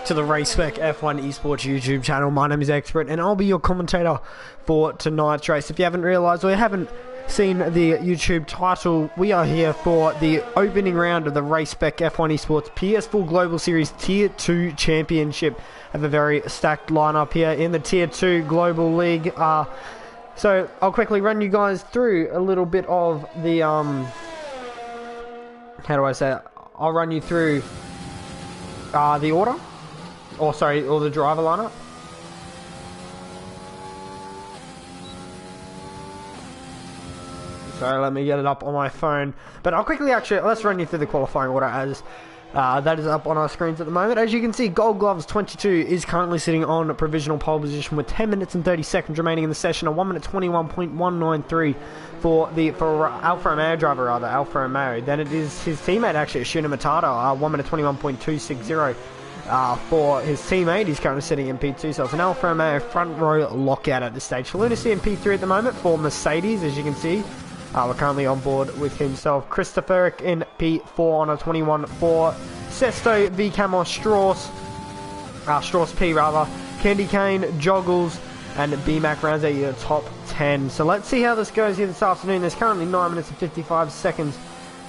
to the Race Spec F1 Esports YouTube channel. My name is Expert and I'll be your commentator for tonight's race. If you haven't realised or you haven't seen the YouTube title, we are here for the opening round of the Race Spec F1 Esports PS4 Global Series Tier 2 Championship. I have a very stacked lineup here in the Tier 2 Global League. So I'll quickly run you guys through a little bit of the, how do I say it? I'll run you through the order, or the driver lineup. Sorry, let me get it up on my phone. But I'll quickly let's run you through the qualifying order as that is up on our screens at the moment. As you can see, Gold Gloves 22 is currently sitting on provisional pole position with 10 minutes and 30 seconds remaining in the session, a 1 minute 21.193 for Alfa Romeo driver, Alfa Romeo. Then it is his teammate, actually, Shuna Matata, 1 minute 21.260 for his teammate. He's currently sitting in P2, so it's an Alfa Romeo front row lockout at this stage. For Lunacy in P3 at the moment for Mercedes, as you can see. We're currently on board with himself. Christopher in P4 on a 21.4. Sesto, V Camos, Strauss P rather. Candy Cane, Joggles, and BMAC rounds out your top 10. So let's see how this goes here this afternoon. There's currently 9 minutes and 55 seconds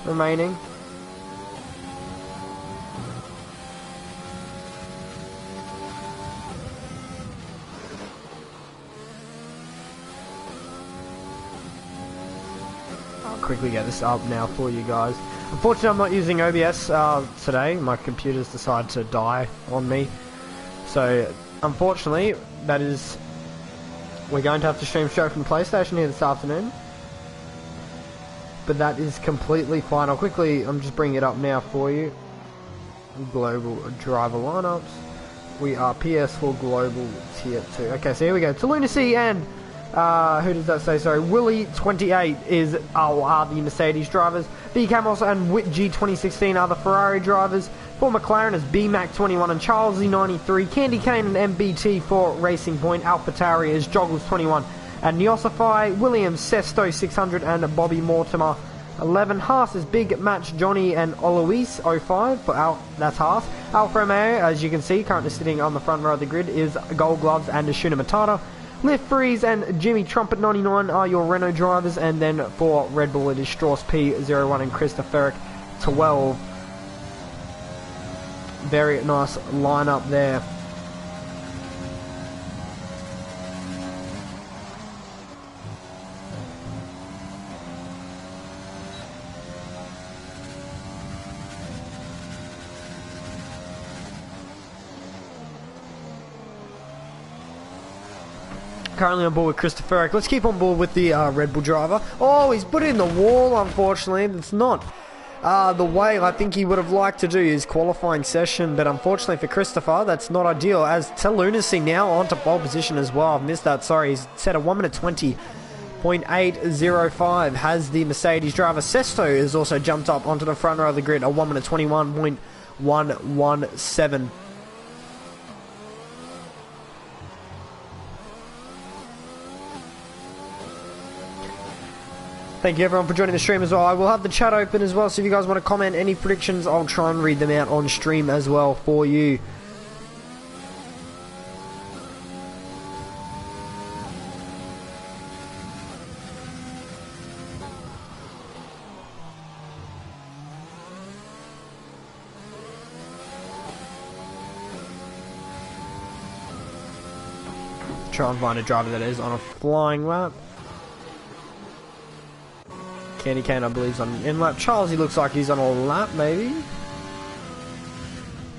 remaining. Quickly get this up now for you guys. Unfortunately, I'm not using OBS today. My computer's decided to die on me, so unfortunately we're going to have to stream straight from the PlayStation here this afternoon, but that is completely fine. I'm just bringing it up now for you. Global driver lineups. We are PS4 Global Tier 2. Okay, so here we go to Lunacy and who does that say? Sorry, Willie28 are the Mercedes drivers. B Camos and Whitg2016 are the Ferrari drivers. For McLaren is BMAC21 and Charlesy93. Candy Cane and MBT for Racing Point. AlphaTauri is Joggles21 and Neosify. Williams, Sesto 600 and Bobby Mortimer 11. Haas is Big Match Johnny and Oloise 05 for that's Haas. Alfa Romeo, as you can see, currently sitting on the front row of the grid, is Gold Gloves and Shuna Matata. Lift Freeze and Jimmy Trumpet 99 are your Renault drivers, and then for Red Bull it is Strauss P01 and Christopher 12. Very nice lineup there. Currently on board with Christopher. Let's keep on board with the Red Bull driver. Oh, he's put it in the wall, unfortunately. That's not the way I think he would have liked to do his qualifying session, but unfortunately for Christopher, that's not ideal. As to Lunacy now onto pole position as well. I've missed that, sorry. He's set a 1 minute 20.805 has the Mercedes driver. Sesto has also jumped up onto the front row of the grid, a 1 minute 21.117. Thank you everyone for joining the stream as well. I will have the chat open as well, so if you guys want to comment any predictions, I'll try and read them out on stream as well for you. Try and find a driver that is on a flying lap. Candy Cane, I believe, is on an in-lap. Charles, he looks like he's on a lap, maybe.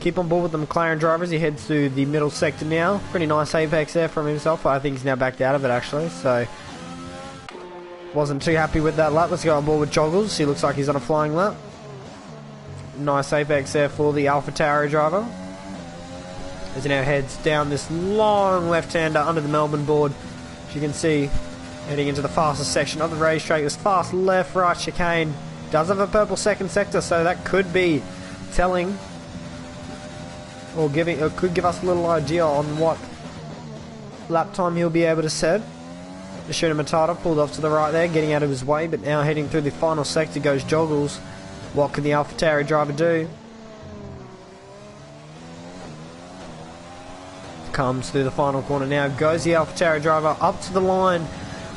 Keep on board with the McLaren drivers. He heads to the middle sector now. Pretty nice apex there from himself. I think he's now backed out of it, actually. So, wasn't too happy with that lap. Let's go on board with Joggles. He looks like he's on a flying lap. Nice apex there for the AlphaTauri driver. As he now heads down this long left-hander under the Melbourne board. As you can see, heading into the fastest section of the racetrack. This fast left, right chicane does have a purple second sector, so that could be telling, or could give us a little idea on what lap time he'll be able to set. The Shuna Matata pulled off to the right there, getting out of his way, but now heading through the final sector goes Joggles. What can the AlphaTauri driver do? Comes through the final corner now. Goes the AlphaTauri driver up to the line.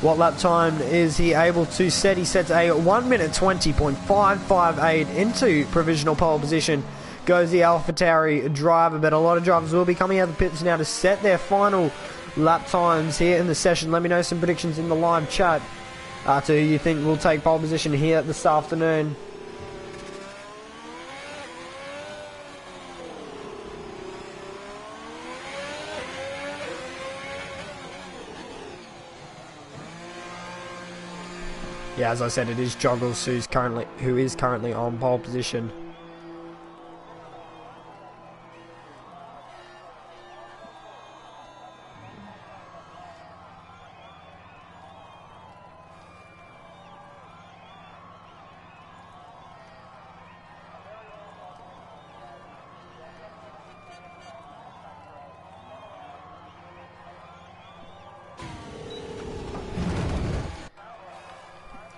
What lap time is he able to set? He sets a 1 minute 20.558 into provisional pole position. Goes the AlphaTauri driver, but a lot of drivers will be coming out of the pits now to set their final lap times here in the session. Let me know some predictions in the live chat to who you think will take pole position here this afternoon. Yeah, as I said, it is Joggles who is currently on pole position.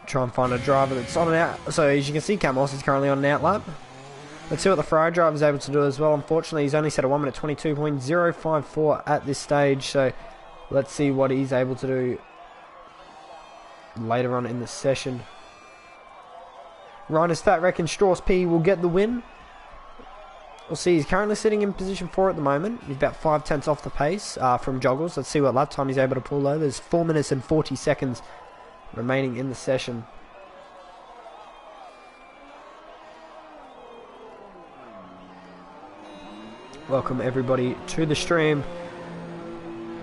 Try and find a driver that's on an out. So as you can see, Camos is currently on an out lap. Let's see what the Ferrari driver is able to do as well. Unfortunately, he's only set a 1 minute 22.054 at this stage. So let's see what he's able to do later on in the session. Reiner's Fat reckons Strauss P will get the win. We'll see. He's currently sitting in position 4 at the moment. He's about 5/10 off the pace from Joggles. Let's see what lap time he's able to pull though. There's 4 minutes and 40 seconds remaining in the session. Welcome everybody to the stream.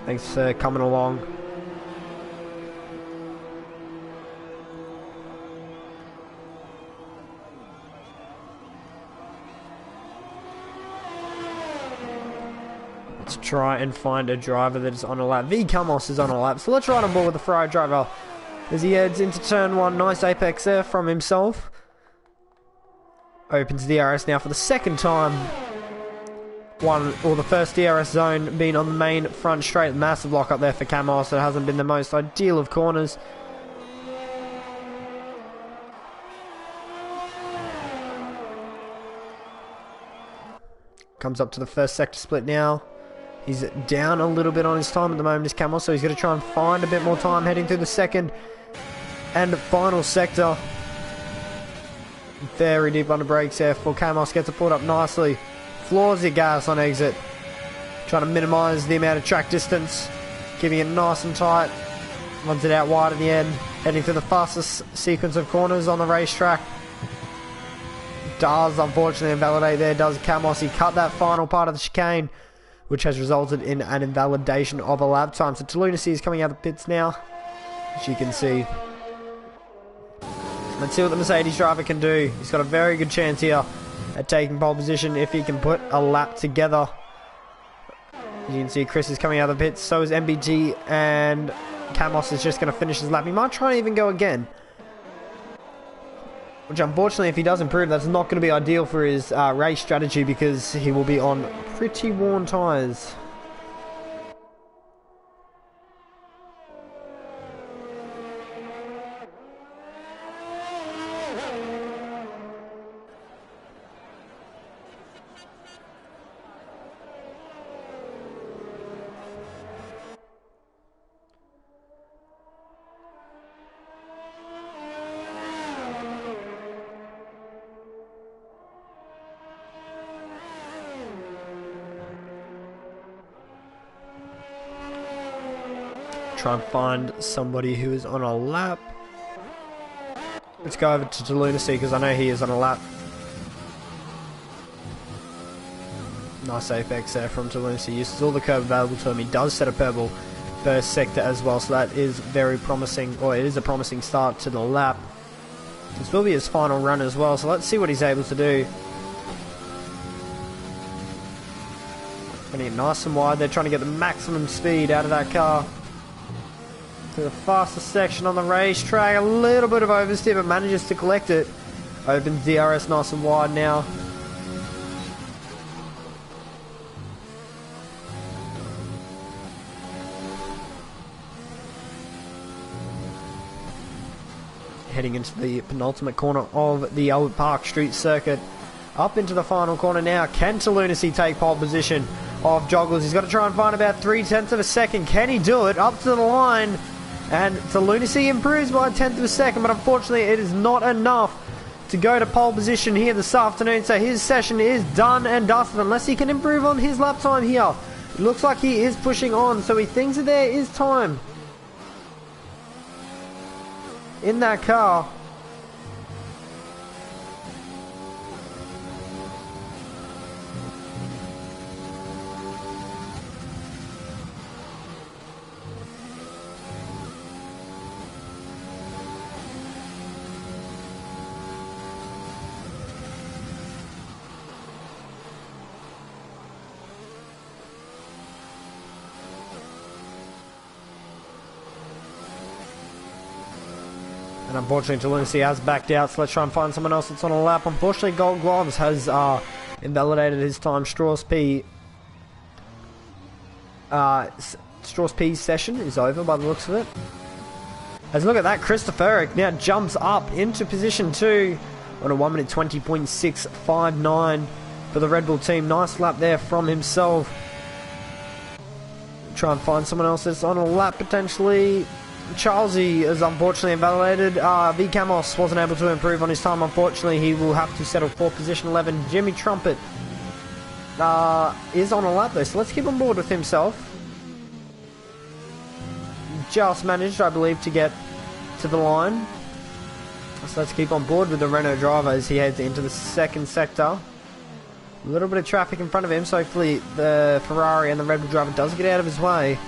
Thanks for coming along. Let's try and find a driver that is on a lap. V Camos is on a lap, so let's ride on board with the Ferrari driver as he heads into turn 1. Nice apex there from himself. Opens DRS now for the second time. The first DRS zone being on the main front straight. Massive lock up there for Camos. It hasn't been the most ideal of corners. Comes up to the first sector split now. He's down a little bit on his time at the moment, is Camos, so he's going to try and find a bit more time heading through the second and final sector. Very deep on the brakes there for Camos. Gets it pulled up nicely. Floors the gas on exit. Trying to minimise the amount of track distance. Keeping it nice and tight. Runs it out wide at the end. Heading through the fastest sequence of corners on the racetrack. Does unfortunately invalidate there, does Camos. He cut that final part of the chicane, which has resulted in an invalidation of a lap time. So Lunacy is coming out of the pits now, as you can see. Let's see what the Mercedes driver can do. He's got a very good chance here at taking pole position if he can put a lap together. As you can see, Chris is coming out of the pits, so is MBG, and Camos is just going to finish his lap. He might try and even go again, which unfortunately, if he does improve, that's not going to be ideal for his race strategy, because he will be on pretty worn tyres. Try and find somebody who is on a lap. Let's go over to Lunacy, because I know he is on a lap. Nice apex there from Lunacy. Uses all the curb available to him. He does set a purple first sector as well, so that is very promising, or it is a promising start to the lap. This will be his final run as well, so let's see what he's able to do. Running it nice and wide. They're trying to get the maximum speed out of that car. To the fastest section on the racetrack. A little bit of oversteer, but manages to collect it. Opens DRS nice and wide now. Heading into the penultimate corner of the Albert Park Street circuit. Up into the final corner now. Can Lunacy take pole position? of Joggles. He's got to try and find about 0.3 of a second. Can he do it? Up to the line. And the Lunacy improves by 1/10 of a second, but unfortunately it is not enough to go to pole position here this afternoon. So his session is done and dusted unless he can improve on his lap time here. It looks like he is pushing on, so he thinks that there is time in that car. And unfortunately, Lunacy has backed out, so let's try and find someone else that's on a lap. Unfortunately, Gold Gloves has invalidated his time. Strauss P's session is over by the looks of it. As look at that, Christopher now jumps up into position 2 on a 1 minute 20.659 for the Red Bull team. Nice lap there from himself. Try and find someone else that's on a lap potentially. Charlesy is unfortunately invalidated. V Camos wasn't able to improve on his time. Unfortunately, he will have to settle for position 11. Jimmy Trumpet is on a lap though, so let's keep on board with himself. Just managed, I believe, to get to the line. So let's keep on board with the Renault driver as he heads into the second sector. A little bit of traffic in front of him, so hopefully the Ferrari and the Red Bull driver does get out of his way.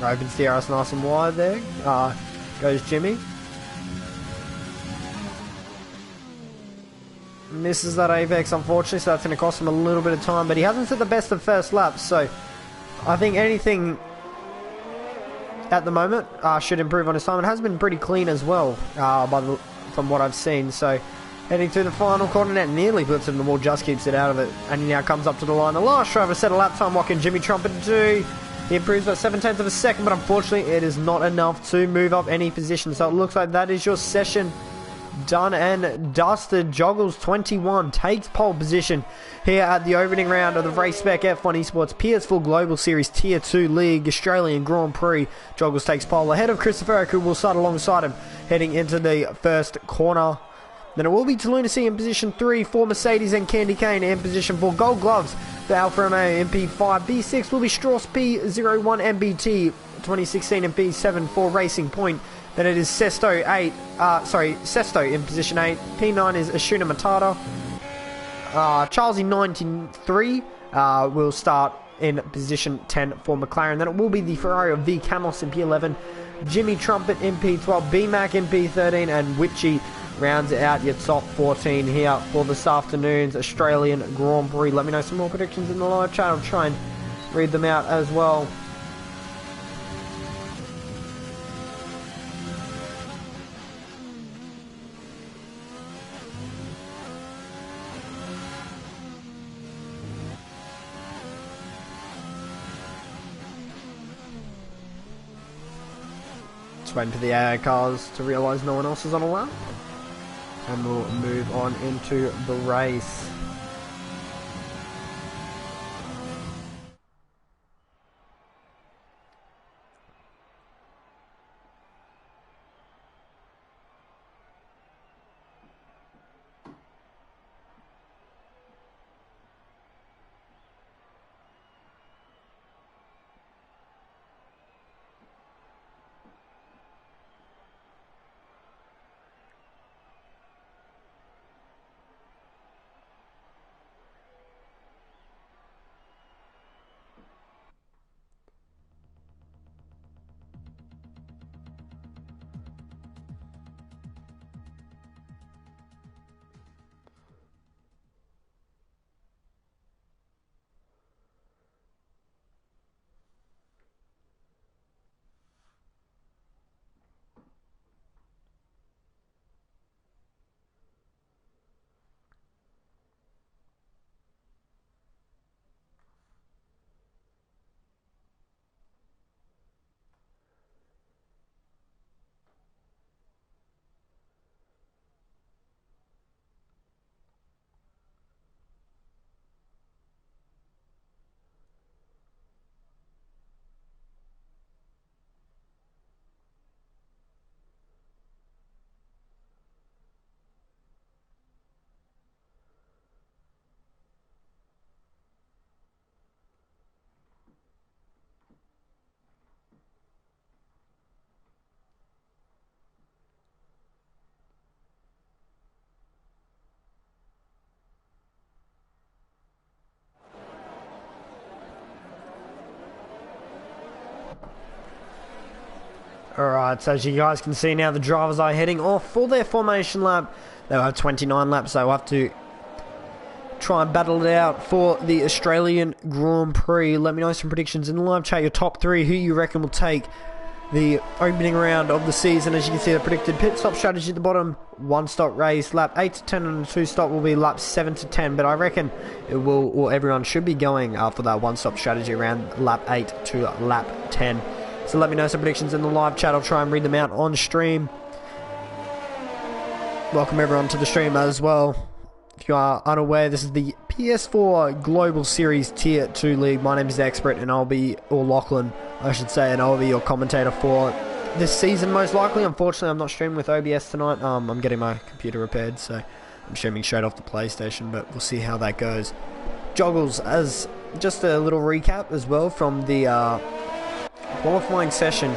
Opens the DRS nice and wide there. Goes Jimmy. Misses that apex, unfortunately, so that's going to cost him a little bit of time. But he hasn't set the best of first laps, so I think anything at the moment should improve on his time. It has been pretty clean as well, from what I've seen. So heading to the final corner, net nearly puts him in the wall, just keeps it out of it. And he now comes up to the line. The last driver set a lap time. What can Jimmy Trumpet do? He improves by 0.7 of a second, but unfortunately it is not enough to move up any position. So it looks like that is your session done and dusted. Joggles 21 takes pole position here at the opening round of the Race Spec F1 Esports PS4 Global Series Tier 2 League Australian Grand Prix. Joggles takes pole ahead of Christopher, who will start alongside him heading into the first corner. Then it will be Lunacy in position 3 for Mercedes and Candy Cane in position 4. Gold Gloves for Alfa Romeo MP5. B6 will be Strauss P01 MBT 2016 and B7 for Racing Point. Then it is Sesto in position 8. P9 is Ashuna Matata. Charlesy 93 will start in position 10 for McLaren. Then it will be the Ferrari of V Camos in P11. Jimmy Trumpet in P12. B-Mac in P13 and Witchy rounds out your top 14 here for this afternoon's Australian Grand Prix. Let me know some more predictions in the live chat. I'll try and read them out as well. Just waiting for the AI cars to realise no one else is on a lap. And we'll move on into the race. Alright, so as you guys can see now, the drivers are heading off for their formation lap. They'll have 29 laps, so they'll have to try and battle it out for the Australian Grand Prix. Let me know some predictions in the live chat, your top 3, who you reckon will take the opening round of the season. As you can see, the predicted pit stop strategy at the bottom: 1-stop race, lap 8 to 10, and a 2-stop will be lap 7 to 10. But I reckon it will, or everyone should be going after that 1-stop strategy around lap 8 to lap 10. So let me know some predictions in the live chat. I'll try and read them out on stream. Welcome everyone to the stream as well. If you are unaware, this is the PS4 Global Series Tier 2 League. My name is Expert, and or Lachlan, I should say, and I'll be your commentator for this season, most likely. Unfortunately, I'm not streaming with OBS tonight. I'm getting my computer repaired, so I'm streaming straight off the PlayStation, but we'll see how that goes. Joggles, as just a little recap as well from the qualifying session.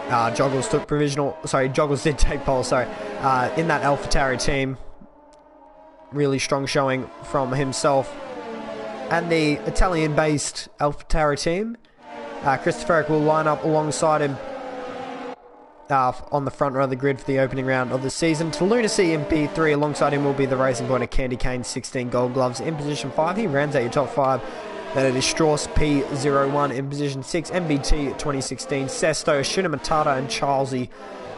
Joggles took Joggles did take pole, in that AlphaTauri team. Really strong showing from himself and the Italian-based AlphaTauri team. Christopher will line up alongside him on the front row of the grid for the opening round of the season. To Lunacy in P3, alongside him will be the Racing Point of Candy Cane, 16 gold gloves in position 5. He rounds out your top 5. Then it is Strauss P01 in position 6, MBT 2016, Sesto, Shinematata, and Charlesy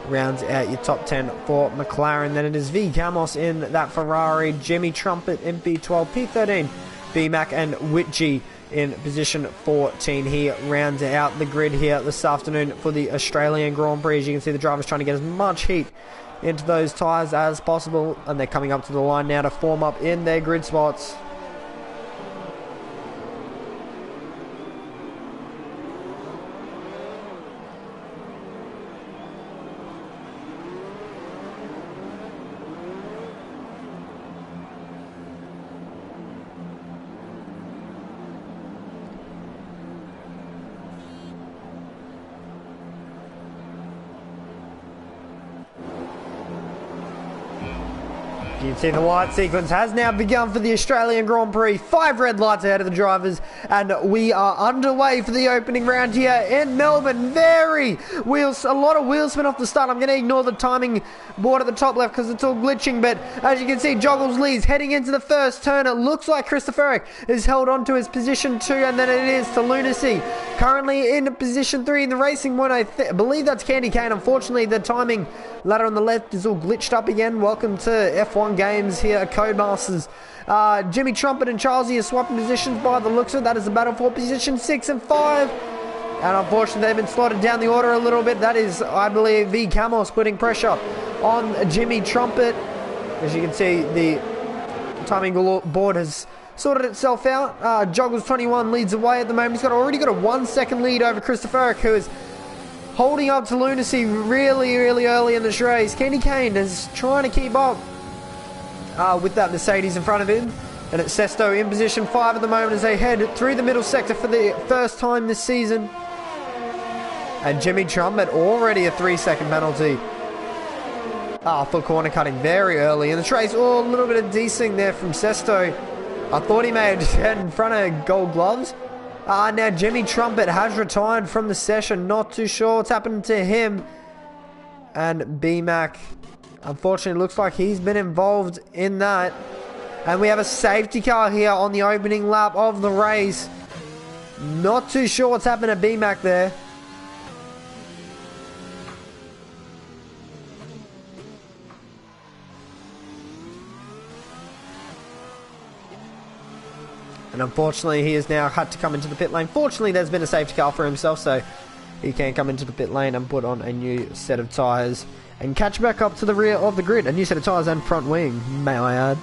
rounds out your top 10 for McLaren. Then it is V Camos in that Ferrari, Jimmy Trumpet in P12, P13, BMAC and Whitgy in position 14. He rounds out the grid here this afternoon for the Australian Grand Prix. As you can see, the drivers trying to get as much heat into those tyres as possible, and they're coming up to the line now to form up in their grid spots. You can see the light sequence has now begun for the Australian Grand Prix. 5 red lights ahead of the drivers, and we are underway for the opening round here in Melbourne. A lot of wheel spin off the start. I'm going to ignore the timing board at the top left because it's all glitching, but as you can see, Joggles leads heading into the first turn. It looks like Christopher is held on to his position 2, and then it is to Lunacy. Currently in position 3 in the Racing Point. I believe that's Candy Cane. Unfortunately, the timing ladder on the left is all glitched up again. Welcome to F1 Games here at Codemasters. Jimmy Trumpet and Charlesy are swapping positions by the looks of it. That is the battle for position 6 and 5. And unfortunately, they've been slotted down the order a little bit. That is, I believe, V Camos putting pressure on Jimmy Trumpet. As you can see, the timing board has sorted itself out. Joggles 21 leads away at the moment. He's already got a 1-second lead over Christopher, who is holding up to Lunacy really early in this race. Candy Cane is trying to keep up with that Mercedes in front of him. And it's Sesto in position 5 at the moment as they head through the middle sector for the first time this season. And Jimmy Trumpet already a 3-second penalty for corner cutting very early in the race. Oh, a little bit of desync there from Sesto. I thought he may have just had in front of gold gloves. Now Jimmy Trumpet has retired from the session. Not too sure what's happened to him. And BMAC, unfortunately, looks like he's been involved in that. And we have a safety car here on the opening lap of the race. Not too sure what's happened to BMAC there. And unfortunately, he has now had to come into the pit lane. Fortunately, there's been a safety car for himself, so he can come into the pit lane and put on a new set of tyres and catch back up to the rear of the grid. A new set of tyres and front wing, may I add.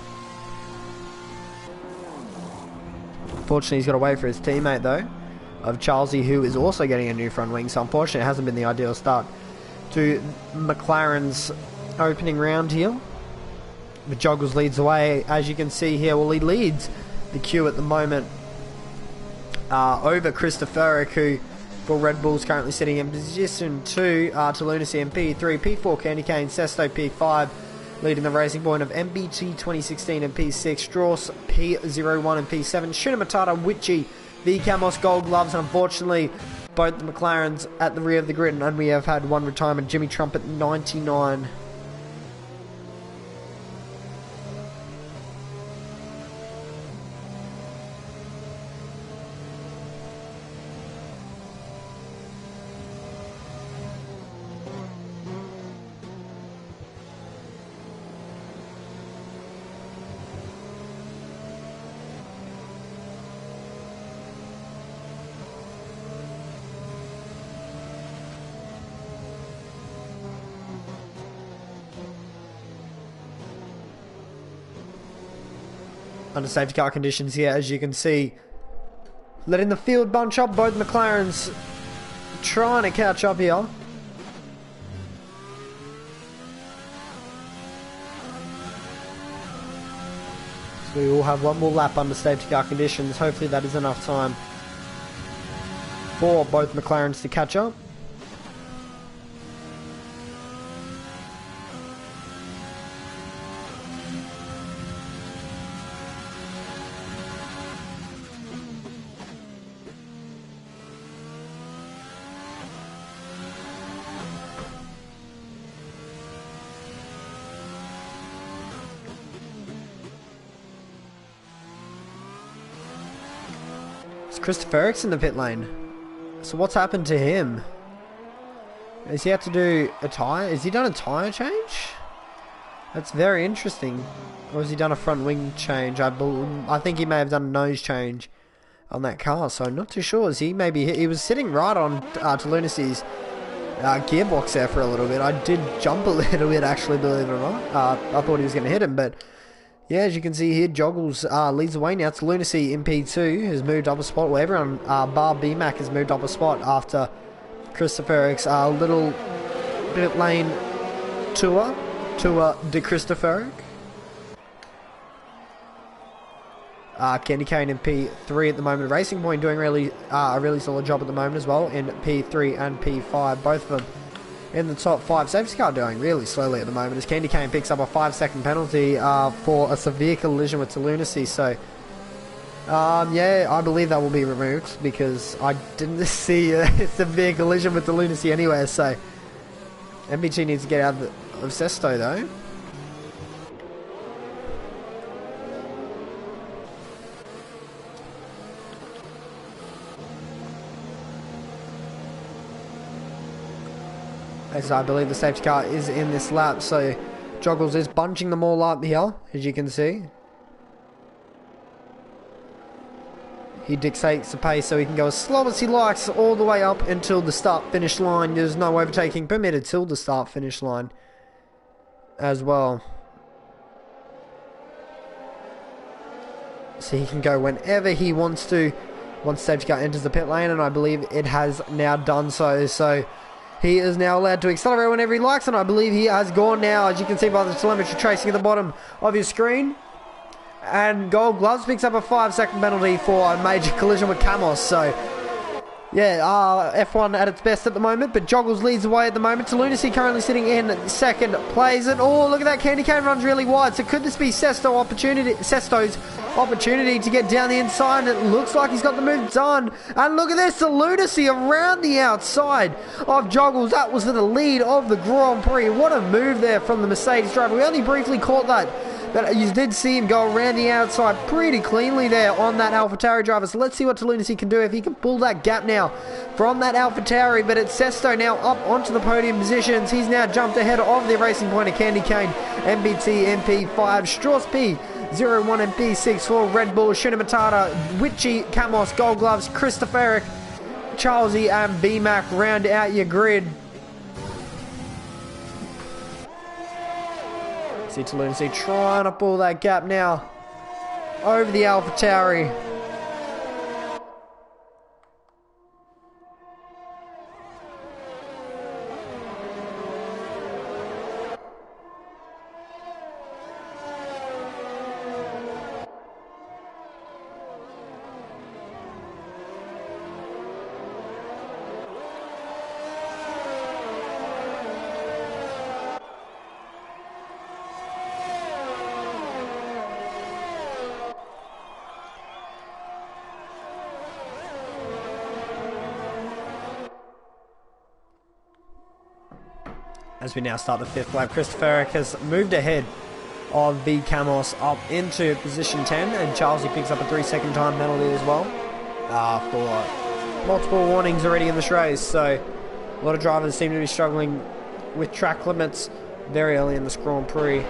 Unfortunately, he's got to wait for his teammate, though, of Charlesy, who is also getting a new front wing. So unfortunately, it hasn't been the ideal start to McLaren's opening round here. But Joggles leads away, as you can see here. Well, he leads the queue at the moment over Christopher, who for Red Bull's currently sitting in position 2 to Lunacy in P3, P4 Candy Cane, Sesto P5, leading the Racing Point of MBT 2016 in P6, Strauss P01 and P7, Shinematata, Witchy, V Camos Gold Gloves, and unfortunately both the McLarens at the rear of the grid, and we have had one retirement, Jimmy Trumpet 99. Under safety car conditions here, as you can see, letting the field bunch up. Both McLarens trying to catch up here. So we will have one more lap under safety car conditions. Hopefully that is enough time for both McLarens to catch up. Christopher Eric's in the pit lane. So what's happened to him? Has he had to do a tyre? Has he done a tyre change? That's very interesting. Or has he done a front wing change? I think he may have done a nose change on that car. So I'm not too sure. He was sitting right on to Lunacy's gearbox there for a little bit. I did jump a little bit, actually, believe it or not. I thought he was going to hit him, but yeah, as you can see here, Joggles leads the way now to Lunacy in P2, who's moved up a spot. Well, everyone, bar BMAC, has moved up a spot after Christopher Eric's little pit lane tour de Christopher Eric. Candy Cane in P3 at the moment. Racing Point doing a really solid job at the moment as well in P3 and P5, both of them in the top 5. Safety car doing really slowly at the moment as Candy Cane picks up a 5-second penalty for a severe collision with Lunacy. So, yeah, I believe that will be removed because I didn't see a severe collision with Lunacy anywhere. So, MBT needs to get out of Sesto though. As I believe the safety car is in this lap, so Joggles is bunching them all up here, as you can see. He dictates the pace so he can go as slow as he likes all the way up until the start-finish line. There's no overtaking permitted till the start-finish line as well. So he can go whenever he wants to once the safety car enters the pit lane, and I believe it has now done so. So he is now allowed to accelerate whenever he likes, and I believe he has gone now, as you can see by the telemetry tracing at the bottom of your screen. And Gold Gloves picks up a 5-second penalty for a major collision with Camos. So, yeah, F1 at its best at the moment, but Joggles leads the way at the moment. Lunacy currently sitting in second place, and oh, look at that, Candy Cane runs really wide. So could this be Sesto's opportunity to get down the inside? It looks like he's got the move done, and look at this, the Lunacy around the outside of Joggles. That was the lead of the Grand Prix. What a move there from the Mercedes driver. We only briefly caught that, but you did see him go around the outside pretty cleanly there on that AlphaTauri driver. So let's see what Lunacy can do if he can pull that gap now from that AlphaTauri. But it's Sesto now up onto the podium positions. He's now jumped ahead of the Racing Point of Candy Cane, MBT, MP5, Strauss P, 01 and P6 for Red Bull, Shinamatata, Witchy, Camos, Gold Gloves, Christopher Eric, Charlesy and BMAC round out your grid. See Lunacy trying to pull that gap now over the AlphaTauri. as we now start the 5th lap. Christopher Eric has moved ahead of V Camos up into position 10, and Charles, he picks up a 3-second time penalty as well for multiple warnings already in this race. So a lot of drivers seem to be struggling with track limits very early in this Grand Prix.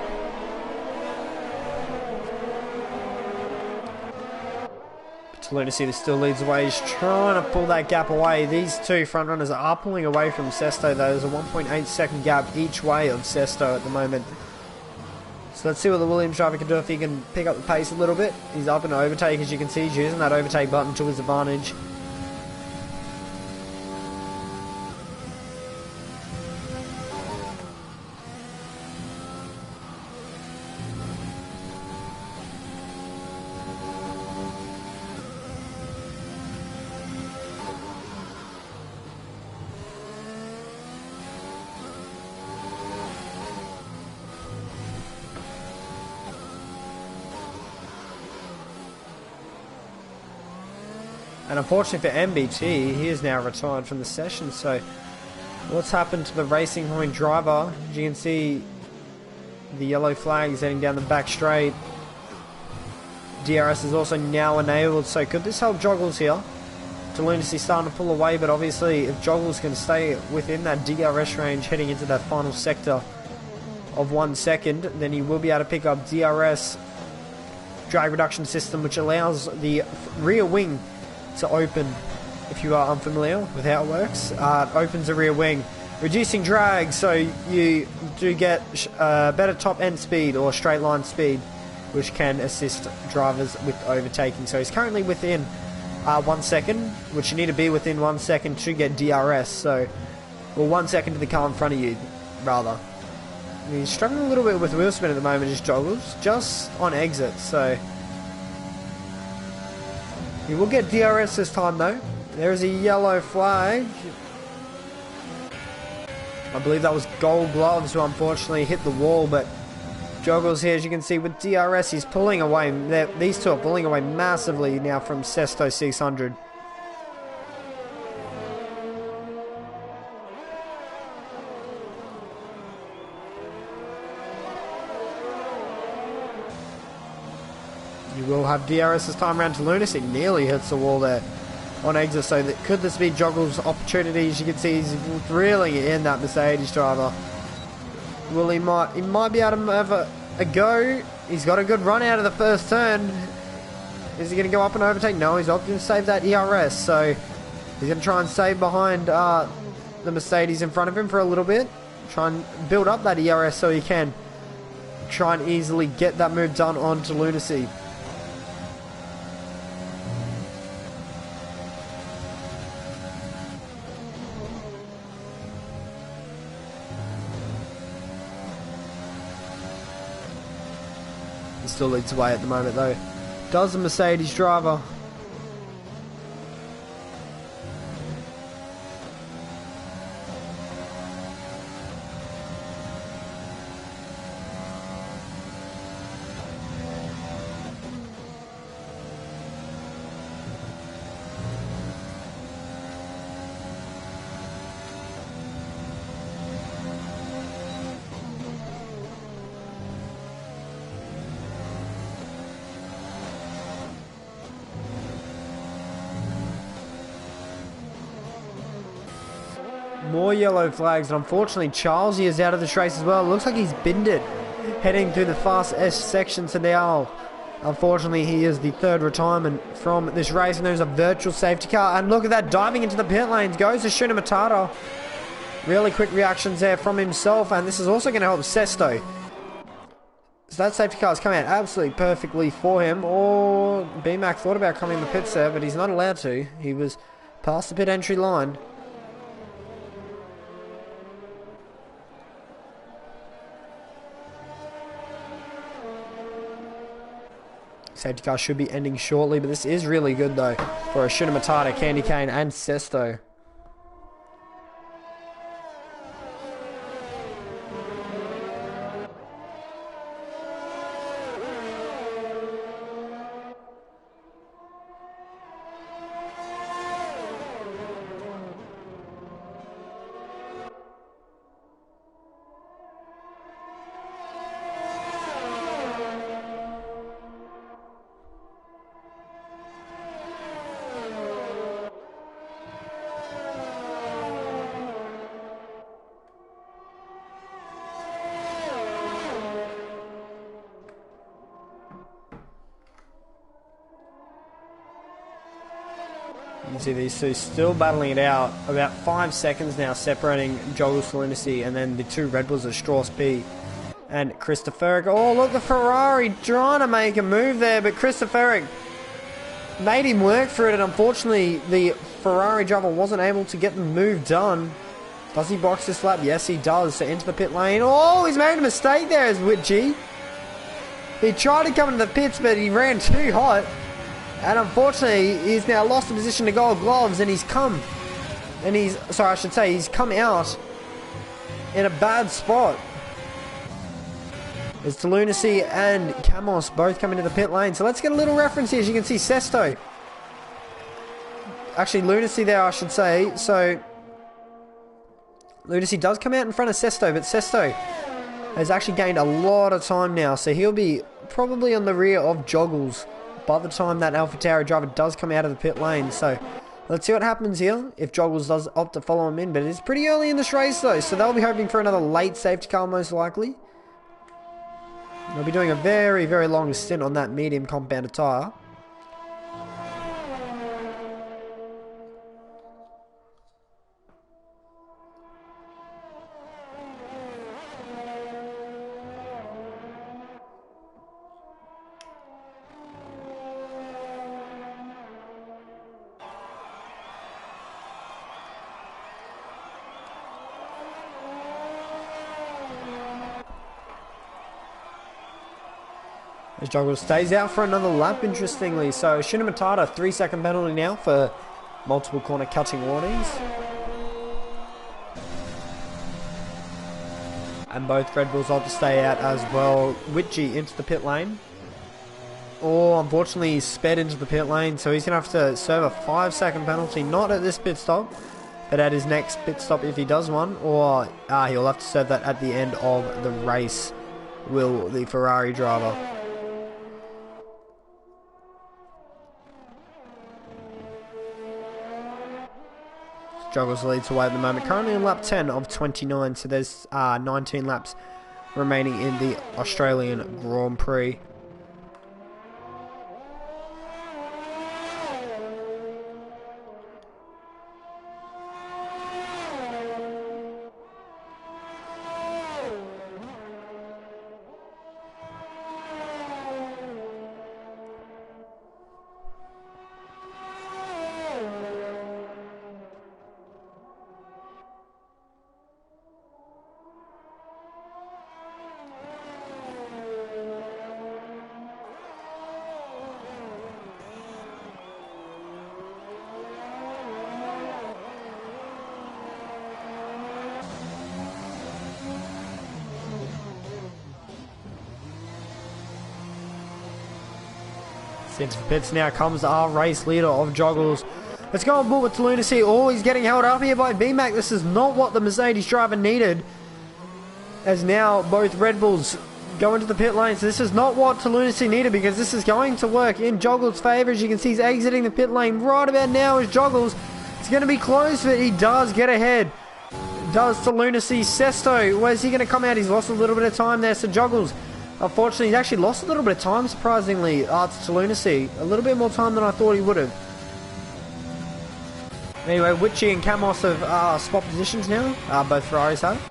Lunacy still leads the way. He's trying to pull that gap away. These two front runners are pulling away from Sesto, though. There's a 1.8 second gap each way of Sesto at the moment. So let's see what the Williams driver can do if he can pick up the pace a little bit. He's up in overtake, as you can see. He's using that overtake button to his advantage. And unfortunately for MBT, he is now retired from the session. So what's happened to the Racing Point driver? As you can see, the yellow flag is heading down the back straight. DRS is also now enabled. So could this help Joggles here? To Lunacy starting to pull away, but obviously if Joggles can stay within that DRS range heading into that final sector of 1 second, then he will be able to pick up DRS drag reduction system, which allows the rear wing to open. If you are unfamiliar with how it works, it opens the rear wing, reducing drag, so you do get better top end speed or straight line speed, which can assist drivers with overtaking. So he's currently within 1 second, which you need to be within 1 second to get DRS. So, well, 1 second to the car in front of you, rather. He's struggling a little bit with wheel spin at the moment, just Joggles, just on exit. So he will get DRS this time though. There is a yellow flag. I believe that was Gold Gloves who unfortunately hit the wall, but Joggles here, as you can see, with DRS, he's pulling away. These two are pulling away massively now from Sesto 600. You will have DRS this time around to Lunacy. Nearly hits the wall there on exit. So could this be Joggles' opportunity? As you can see, he's reeling in that Mercedes driver. Well, he might be able to have a go. He's got a good run out of the first turn. Is he going to go up and overtake? No, he's opting to save that ERS. So he's going to try and save behind the Mercedes in front of him for a little bit. Try and build up that ERS so he can try and easily get that move done onto Lunacy. Still leads away at the moment though. Does the Mercedes driver. More yellow flags, and unfortunately Charlesy is out of this race as well. It looks like he's binned it heading through the Fast S section, so now unfortunately he is the third retirement from this race, and there's a virtual safety car, and look at that, diving into the pit lanes goes to Shuna Matata. Really quick reactions there from himself, and this is also going to help Sesto. So that safety car is coming out absolutely perfectly for him, or BMAC thought about coming in the pits there, but he's not allowed to. He was past the pit entry line. Safety car should be ending shortly, but this is really good though for a Shuna Matata, Candy Cane and Sesto. can see these two still battling it out. About 5 seconds now separating Joggles to Lunacy, and then the two Red Bulls are Strauss B and Christopher. Oh, look, the Ferrari trying to make a move there, but Christopher made him work for it, and unfortunately the Ferrari driver wasn't able to get the move done. Does he box this lap? Yes, he does. So into the pit lane. Oh, he's made a mistake there as Witchy. He tried to come into the pits, but he ran too hot. And unfortunately, he's now lost the position to Gold Gloves, and he's come out in a bad spot. It's to Lunacy and Camos both come into the pit lane. So let's get a little reference here. As you can see, Sesto. Actually, Lunacy there, I should say. So Lunacy does come out in front of Sesto, but Sesto has actually gained a lot of time now. So he'll be probably on the rear of Joggles by the time that AlphaTauri driver does come out of the pit lane. So let's see what happens here if Joggles does opt to follow him in. But it's pretty early in this race though, so they'll be hoping for another late safety car most likely. They'll be doing a very, very long stint on that medium compounded tyre. As Joggles stays out for another lap, interestingly. So Shinamatata, 3-second penalty now for multiple corner cutting warnings. And both Red Bulls ought to stay out as well. Witchy into the pit lane. Oh, unfortunately he's sped into the pit lane, so he's going to have to serve a 5-second penalty. Not at this pit stop, but at his next pit stop if he does one. Or he'll have to serve that at the end of the race, will the Ferrari driver. Joggles leads away at the moment. Currently in lap 10 of 29, so there's 19 laps remaining in the Australian Grand Prix. Into the pits now comes our race leader of Joggles. Let's go on board with Lunacy. Oh, he's getting held up here by BMAC. This is not what the Mercedes driver needed. As now both Red Bulls go into the pit lane. So this is not what Lunacy needed, because this is going to work in Joggles' favour. As you can see, he's exiting the pit lane right about now as Joggles. It's going to be close, but he does get ahead. Does to Lunacy. Sesto, where's he going to come out? He's lost a little bit of time there. So Joggles, unfortunately, he's actually lost a little bit of time, surprisingly, to Lunacy. A little bit more time than I thought he would have. Anyway, Witchy and Camos have swapped positions now. Both Ferraris have.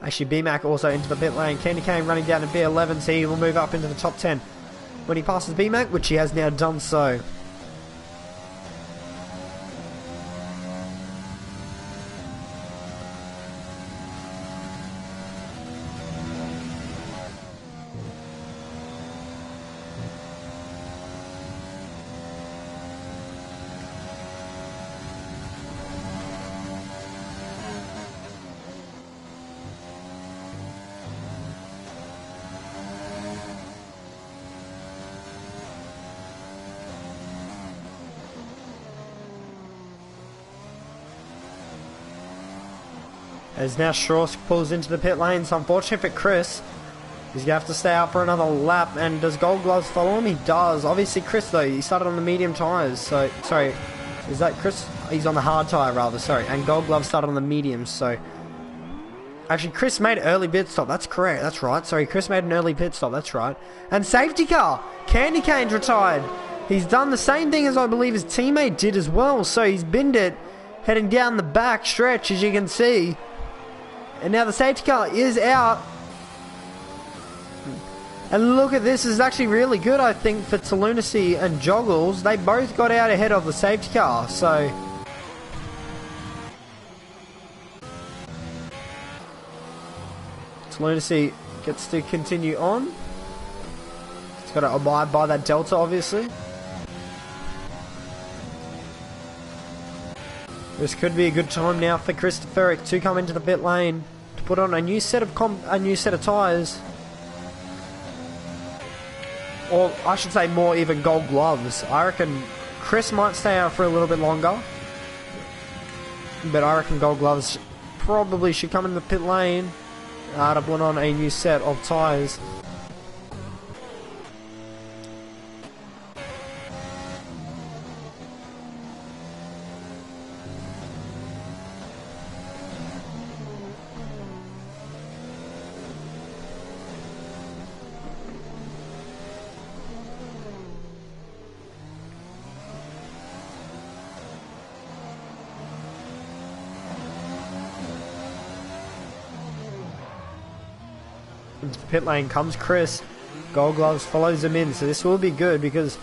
Actually, BMAC also into the pit lane. Candy Cane running down to B11, so he will move up into the top 10 when he passes BMAC, which he has now done so. As now Strauss pulls into the pit lane. So unfortunate for Chris. He's going to have to stay out for another lap. And does Gold Gloves follow him? He does. Obviously Chris though, he started on the medium tyres. So, sorry, is that Chris? He's on the hard tyre rather, sorry. And Gold Gloves started on the mediums, so. Actually, Chris made an early pit stop. That's correct. That's right. Sorry, Chris made an early pit stop. That's right. And safety car. Candy Cane's retired. He's done the same thing as I believe his teammate did as well. So he's binned it, heading down the back stretch, as you can see. And now the safety car is out. And look at this, this is actually really good, I think, for Lunacy and Joggles. They both got out ahead of the safety car, so... Lunacy gets to continue on. He's got to abide by that delta, obviously. This could be a good time now for Christopher to come into the pit lane to put on a new set of tyres, or I should say more even gold gloves. I reckon Chris might stay out for a little bit longer, but I reckon gold gloves probably should come in the pit lane to put on a new set of tyres. Into the pit lane comes Chris. Gold gloves follows him in, so this will be good because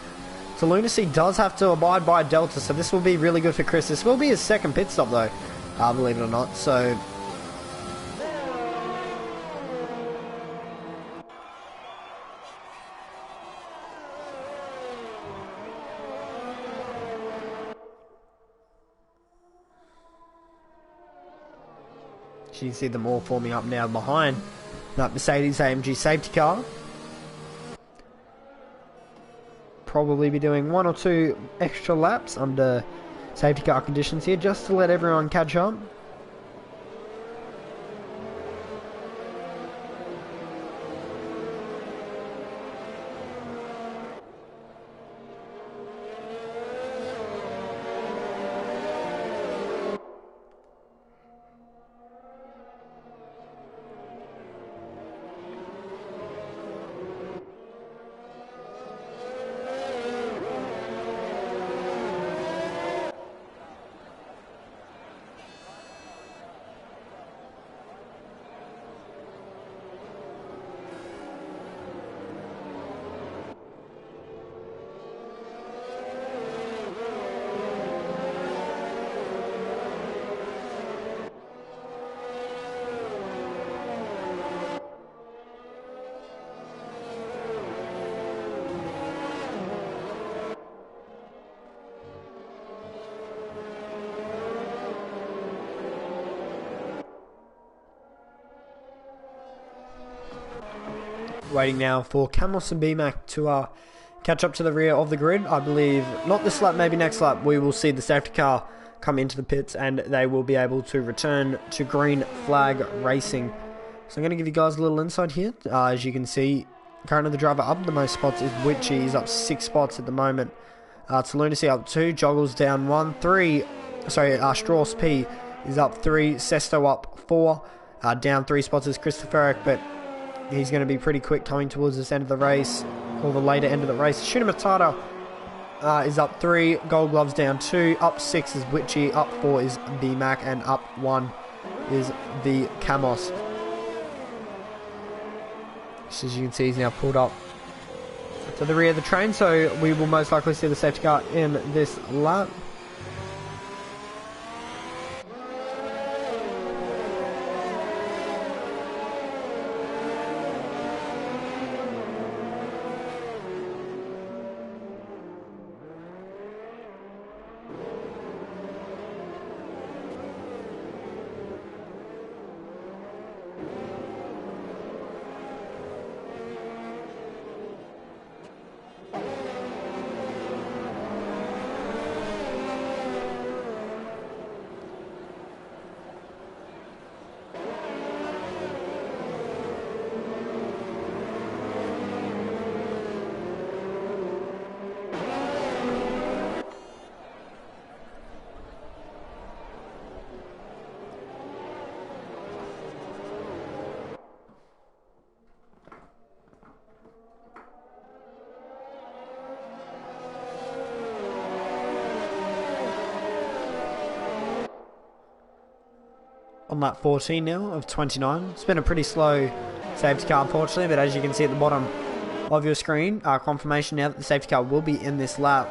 Lunacy does have to abide by delta, so this will be really good for Chris. This will be his second pit stop though, believe it or not, so... You can see them all forming up now behind that Mercedes AMG safety car. Probably be doing 1 or 2 extra laps under safety car conditions here just to let everyone catch up. Waiting now for Camos and BMAC to catch up to the rear of the grid. I believe not this lap, maybe next lap, we will see the safety car come into the pits and they will be able to return to green flag racing. So I'm going to give you guys a little insight here. As you can see, currently the driver up the most spots is Witchy. He's up 6 spots at the moment. It's Lunacy up 2, Joggles down 1, 3. Sorry, Strauss P is up 3, Sesto up 4. Down 3 spots is Christopher, but he's going to be pretty quick coming towards this end of the race, or the later end of the race. Shuna Matata is up 3, Gold Gloves down 2, up 6 is Witchy, up 4 is BMAC, and up 1 is the Camos. So as you can see, he's now pulled up to the rear of the train, so we will most likely see the safety car in this lap. on lap 14 now of 29. It's been a pretty slow safety car, unfortunately, but as you can see at the bottom of your screen, confirmation now that the safety car will be in this lap.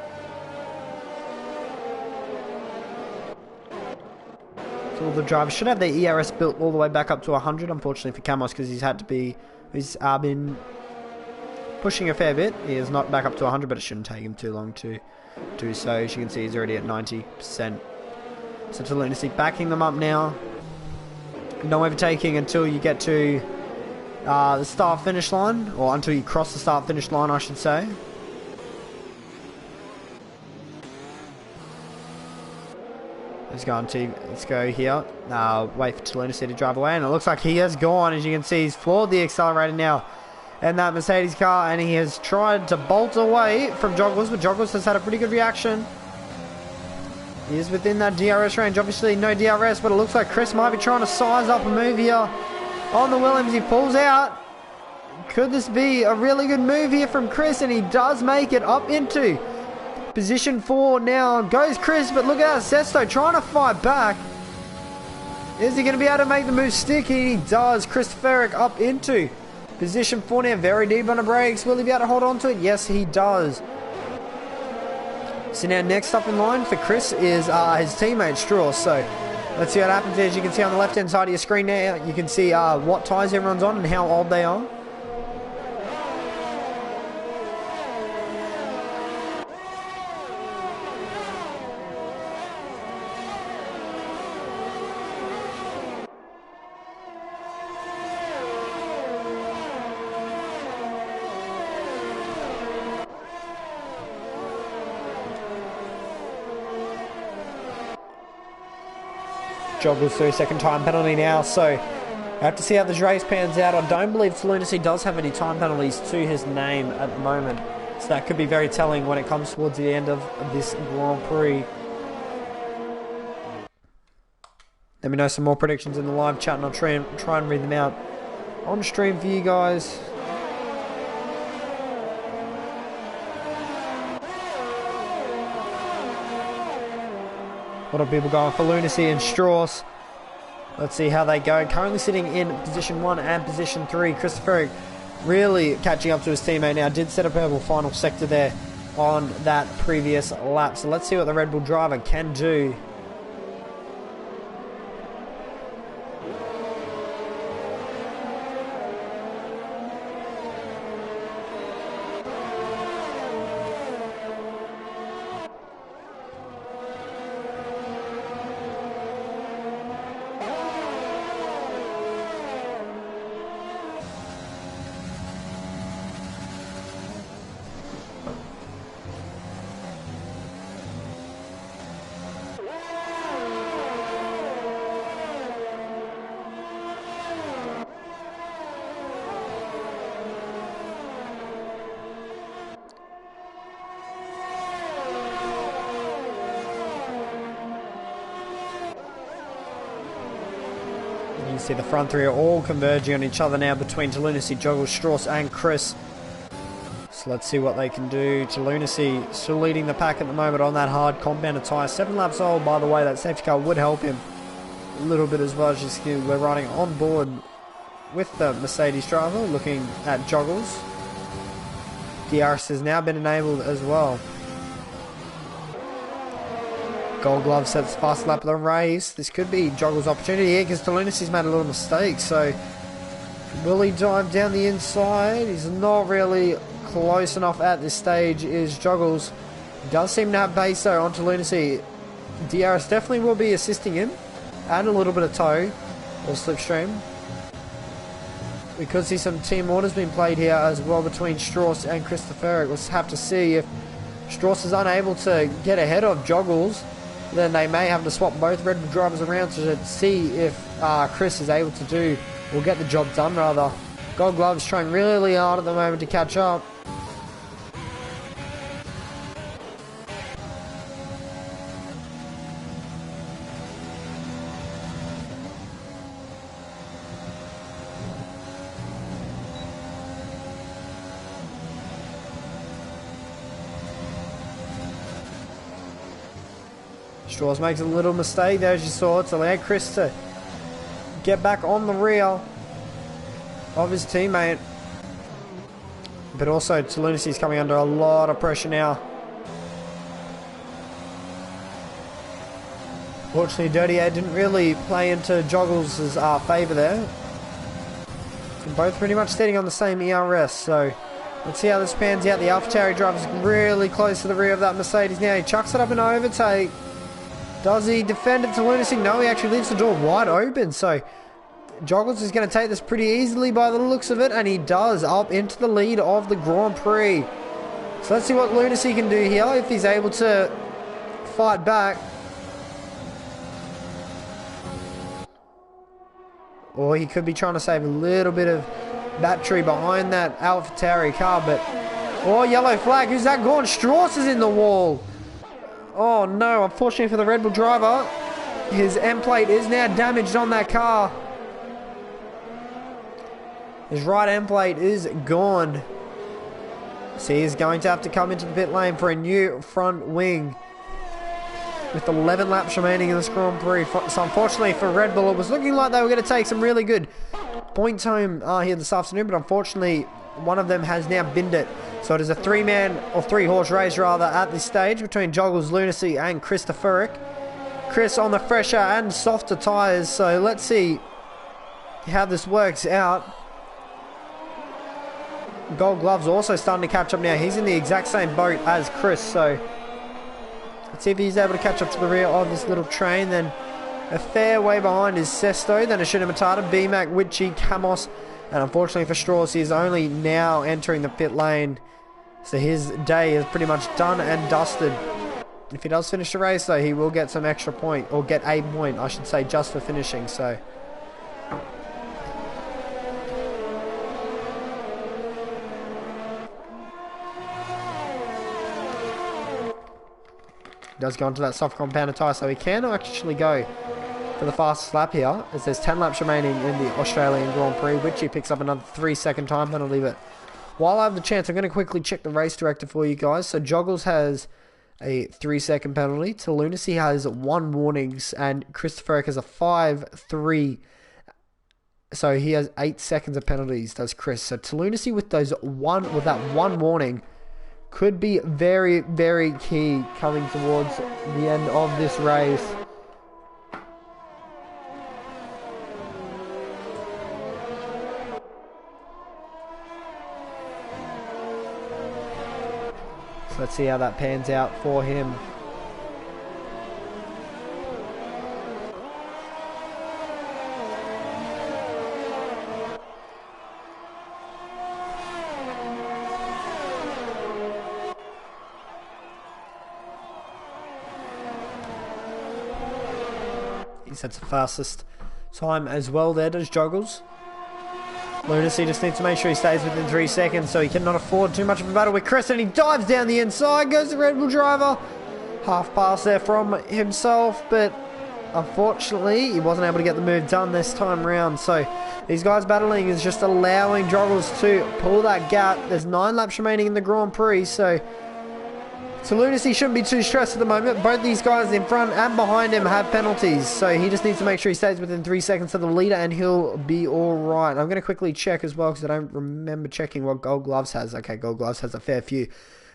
So all the drivers should have their ERS built all the way back up to 100, unfortunately for Camos, because he's been pushing a fair bit. He is not back up to 100, but it shouldn't take him too long to do so. As you can see, he's already at 90%. So to Lunacy backing them up now. No overtaking until you get to the start finish line, or until you cross the start finish line, I should say. Let's go here. Wait for Lunacy to drive away, and it looks like he has gone. As you can see, he's floored the accelerator now in that Mercedes car, and he has tried to bolt away from Joggles, but Joggles has had a pretty good reaction. He is within that DRS range. Obviously no DRS, but it looks like Chris might be trying to size up a move here on the Williams. He pulls out. Could this be a really good move here from Chris? And he does make it up into position 4 now. Goes Chris, but look at that, Sesto trying to fight back. Is he going to be able to make the move stick? He does. Christopher up into position 4 now. Very deep on the brakes. Will he be able to hold on to it? Yes, he does. So now next up in line for Chris is his teammate Strauss. So let's see what happens. As you can see on the left hand side of your screen now, you can see what tyres everyone's on and how old they are. Joggles through second time penalty now, so I have to see how this race pans out. I don't believe Lunacy does have any time penalties to his name at the moment, so that could be very telling when it comes towards the end of this Grand Prix. Let me know some more predictions in the live chat and I'll try and read them out on stream for you guys. A lot of people going for Lunacy and Strauss. Let's see how they go. Currently sitting in position 1 and position 3. Christopher really catching up to his teammate now. Did set a purple final sector there on that previous lap. So let's see what the Red Bull driver can do. You see the front three are all converging on each other now between Lunacy, Joggles, Strauss and Chris. So let's see what they can do. Lunacy still leading the pack at the moment on that hard compounded tyre. 7 laps old, by the way. That safety car would help him a little bit as well. As you see, we're riding on board with the Mercedes driver, looking at Joggles. DRS has now been enabled as well. Gold Glove sets the fast lap of the race. This could be Joggles' opportunity here because Lunacy's made a little mistake. So will he dive down the inside? He's not really close enough at this stage. Is Joggles. He does seem to have base though onto Lunacy. DRS definitely will be assisting him. Add a little bit of tow or slipstream. We could see some team orders being played here as well between Strauss and Christopher. Let's have to see if Strauss is unable to get ahead of Joggles. Then they may have to swap both Red Bull drivers around to see if Chris is able to do, or get the job done rather. Gold Glove's trying really hard at the moment to catch up. Strauss makes a little mistake there, as you saw. It's allowed Chris to get back on the rear of his teammate. But also, Lunacy's coming under a lot of pressure now. Fortunately, Dirty Ed didn't really play into Joggles' favour there. Both pretty much sitting on the same ERS, so let's see how this pans out. The AlphaTauri driver's really close to the rear of that Mercedes now. He chucks it up in an overtake. Does he defend it to Lunacy? No, he actually leaves the door wide open, so Joggles is going to take this pretty easily by the looks of it, and he does, up into the lead of the Grand Prix. So let's see what Lunacy can do here, if he's able to fight back. Or he could be trying to save a little bit of battery behind that AlphaTauri car, but... Oh, yellow flag. Who's that gone? Strauss is in the wall. Oh, no. Unfortunately for the Red Bull driver, his end plate is now damaged on that car. His right end plate is gone. So he is going to have to come into the pit lane for a new front wing. With 11 laps remaining in this Grand Prix. So unfortunately for Red Bull, it was looking like they were going to take some really good points home here this afternoon, but unfortunately one of them has now binned it. So it is a three-man or three-horse race rather at this stage between Joggles, Lunacy and Christopher. Chris on the fresher and softer tyres, so let's see how this works out. Gold Gloves also starting to catch up now. He's in the exact same boat as Chris, so let's see if he's able to catch up to the rear of this little train. Then a fair way behind is Sesto, then Ashuna Matata, BMAC, Witchy, Camos, and unfortunately for Strauss, he is only now entering the pit lane. So his day is pretty much done and dusted. If he does finish the race though, he will get some extra point, or get a point I should say, just for finishing. So does go onto that soft compounder tyre, so he can actually go for the fastest lap here, as there's 10 laps remaining in the Australian Grand Prix, which he picks up another 3-second time penalty. But while I have the chance, I'm going to quickly check the race director for you guys. So Joggles has a 3-second penalty, to Lunacy has 1 warnings, and Christopher has a 5-3. So he has 8 seconds of penalties, does Chris. So to Lunacy with that one warning could be very, very key coming towards the end of this race. So let's see how that pans out for him. He sets the fastest time as well there, does Joggles. Lunacy just needs to make sure he stays within 3 seconds, so he cannot afford too much of a battle with Chris, and he dives down the inside, goes the Red Bull driver. Half pass there from himself, but unfortunately he wasn't able to get the move done this time round. So these guys battling is just allowing Joggles to pull that gap. There's 9 laps remaining in the Grand Prix, so Lunacy shouldn't be too stressed at the moment. Both these guys in front and behind him have penalties, so he just needs to make sure he stays within 3 seconds of the leader and he'll be alright. I'm going to quickly check as well because I don't remember checking what Gold Gloves has. Okay, Gold Gloves has a fair few.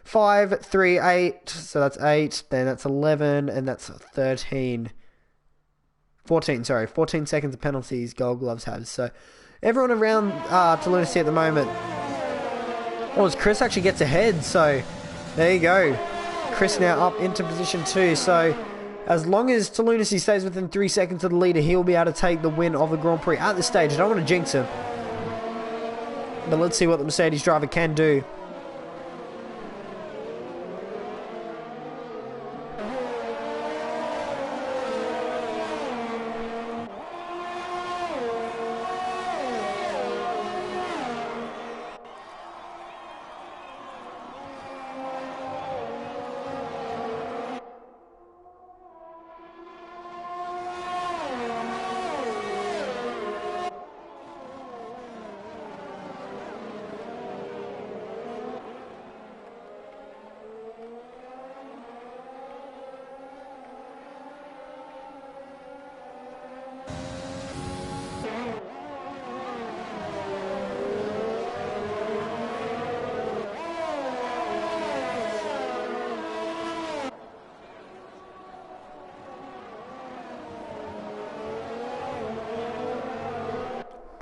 5, 3, 8, so that's 8, then that's 11, and that's 13. 14, sorry, 14 seconds of penalties Gold Gloves has. So everyone around to Lunacy at the moment. Oh, Chris actually gets ahead, so there you go. Chris now up into position 2, so as long as Lunacy stays within 3 seconds of the leader, he'll be able to take the win of the Grand Prix at this stage. I don't want to jinx him, but let's see what the Mercedes driver can do.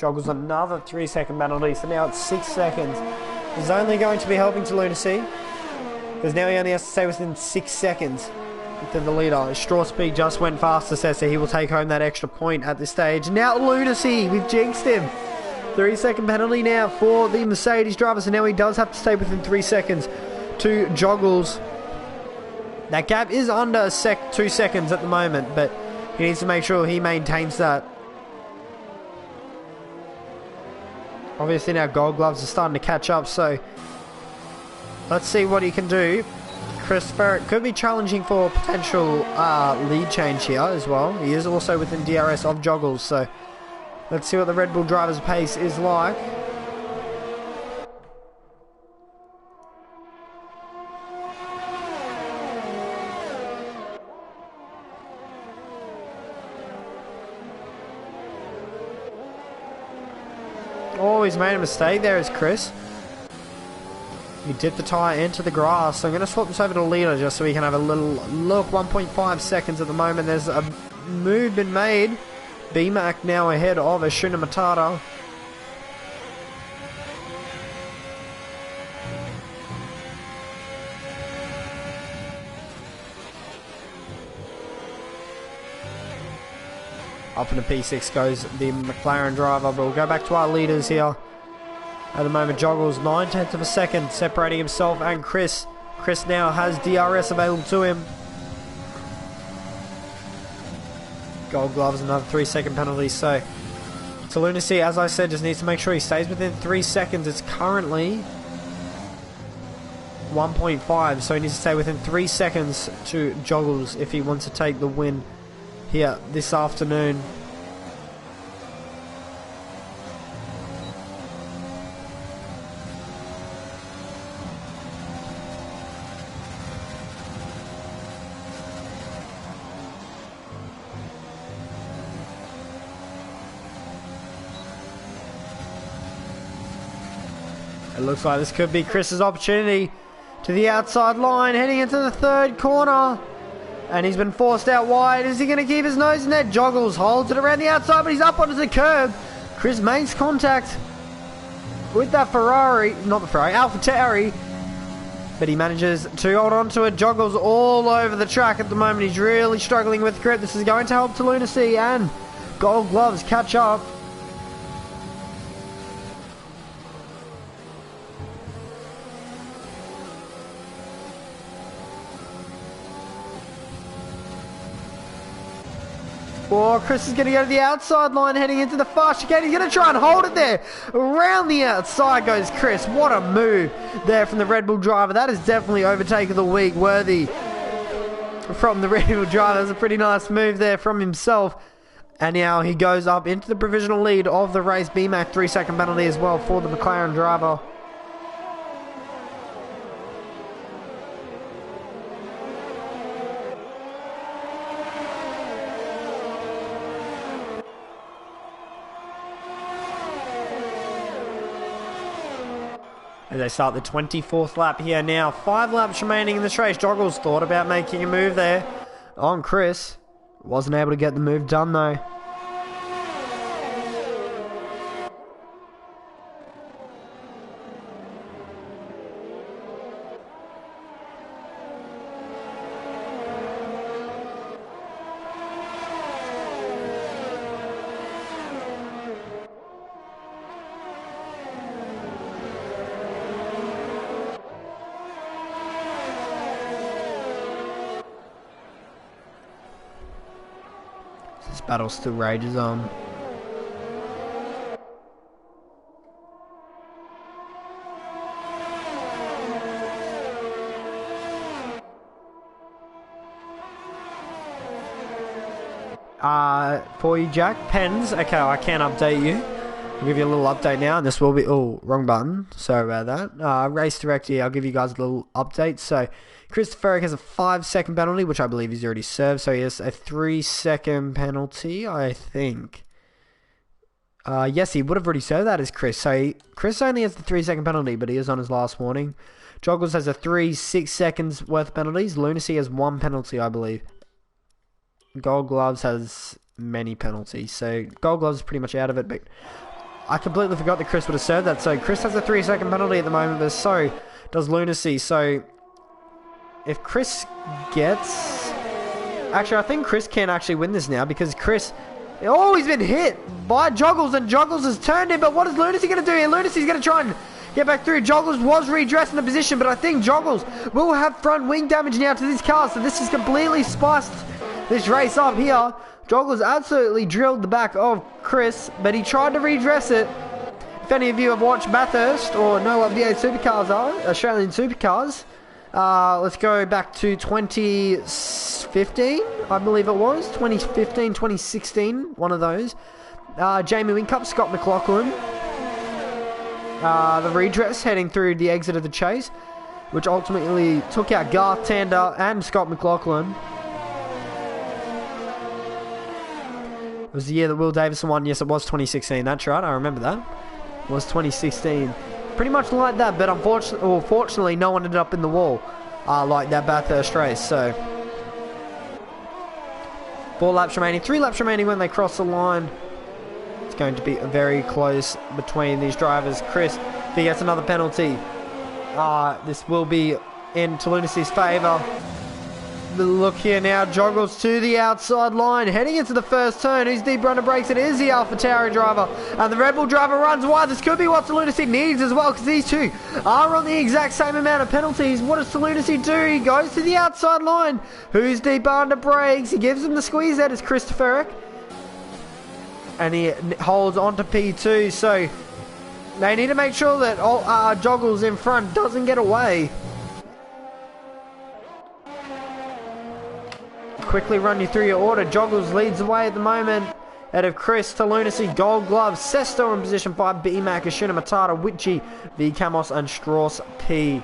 Joggles another 3-second penalty, so now it's 6 seconds. It's only going to be helping to Lunacy, because now he only has to stay within 6 seconds to the leader. His straw speed just went faster, so he will take home that extra point at this stage. Now Lunacy, we've jinxed him. 3-second penalty now for the Mercedes driver, so now he does have to stay within 3 seconds to Joggles. That gap is under 2 seconds at the moment, but he needs to make sure he maintains that. Obviously now Gold Gloves are starting to catch up, so let's see what he can do. Chris Ferret could be challenging for potential lead change here as well. He is also within DRS of Joggles, so let's see what the Red Bull driver's pace is like. Oh, he's made a mistake there, is Chris. He dipped the tyre into the grass. So I'm going to swap this over to leader just so we can have a little look. 1.5 seconds at the moment. There's a move been made. BMAC now ahead of Ashuna Matata. Up in the P6 goes the McLaren driver, but we'll go back to our leaders here. At the moment, Joggles 9/10 of a second separating himself and Chris. Chris now has DRS available to him. Gold Gloves, another 3-second penalty. So Lunacy, as I said, just needs to make sure he stays within 3 seconds. It's currently 1.5, so he needs to stay within 3 seconds to Joggles if he wants to take the win here this afternoon. It looks like this could be Chris's opportunity to the outside line, heading into the third corner. And he's been forced out wide. Is he going to keep his nose in there? Joggles holds it around the outside, but he's up onto the curb. Chris makes contact with that Ferrari, not the Ferrari, AlphaTauri. But he manages to hold on to it. Joggles all over the track at the moment. He's really struggling with grip. This is going to help to Lunacy, and Gold Gloves catch up. Oh, Chris is going to go to the outside line heading into the fast chicane. He's going to try and hold it there. Around the outside goes Chris. What a move there from the Red Bull driver. That is definitely overtake of the week worthy from the Red Bull driver. That's a pretty nice move there from himself. And now he goes up into the provisional lead of the race. BMAC 3-second penalty as well for the McLaren driver. As they start the 24th lap here now. 5 laps remaining in this race. Joggles thought about making a move there on Chris. Wasn't able to get the move done though. This battle still rages on. For you, Jack. Pens. Okay, I can update you. I'll give you a little update now, and this will be... Oh, wrong button. Sorry about that. Race Director, I'll give you guys a little update. So, Christopher has a 5-second penalty, which I believe he's already served. So, he has a 3-second penalty, I think. Yes, he would have already served that as Chris. So, Chris only has the 3-second penalty, but he is on his last warning. Joggles has a 6 seconds worth of penalties. Lunacy has 1 penalty, I believe. Gold Gloves has many penalties. So, Gold Gloves is pretty much out of it, but I completely forgot that Chris would have served that. So Chris has a 3-second penalty at the moment, but so does Lunacy. So if Chris gets... Actually, I think Chris can actually win this now because Chris... Oh, he's been hit by Joggles, and Joggles has turned him. But what is Lunacy going to do here? Lunacy's going to try and get back through. Joggles was redressed in the position, but I think Joggles will have front wing damage now to this car. So this has completely spiced this race up here. Joggles absolutely drilled the back of Chris, but he tried to redress it. If any of you have watched Bathurst or know what V8 supercars are, Australian supercars, let's go back to 2015, I believe it was. 2015, 2016, one of those. Jamie Whincup, Scott McLaughlin. The redress heading through the exit of the chase, which ultimately took out Garth Tander and Scott McLaughlin. It was the year that Will Davison won. Yes, it was 2016. That's right. I remember that. It was 2016. Pretty much like that, but fortunately, no one ended up in the wall like that Bathurst race. So, 4 laps remaining. 3 laps remaining when they cross the line. It's going to be very close between these drivers. Chris, if he gets another penalty, this will be in Lunacy's favour. Look here now, Joggles to the outside line, heading into the first turn. Who's deep under brakes? It is the AlphaTauri driver, and the Red Bull driver runs wide. This could be what Lunacy needs as well, because these two are on the exact same amount of penalties. What does Lunacy do? He goes to the outside line. Who's deep under brakes? He gives him the squeeze. That is Christopher, and he holds on to P2. So they need to make sure that Joggles in front doesn't get away. Quickly run you through your order. Joggles leads the way at the moment. Out of Chris to Lunacy, Gold Glove, Sesto in position 5, B-Mac, Ashuna Matata, Witchy, V Camos, and Strauss P.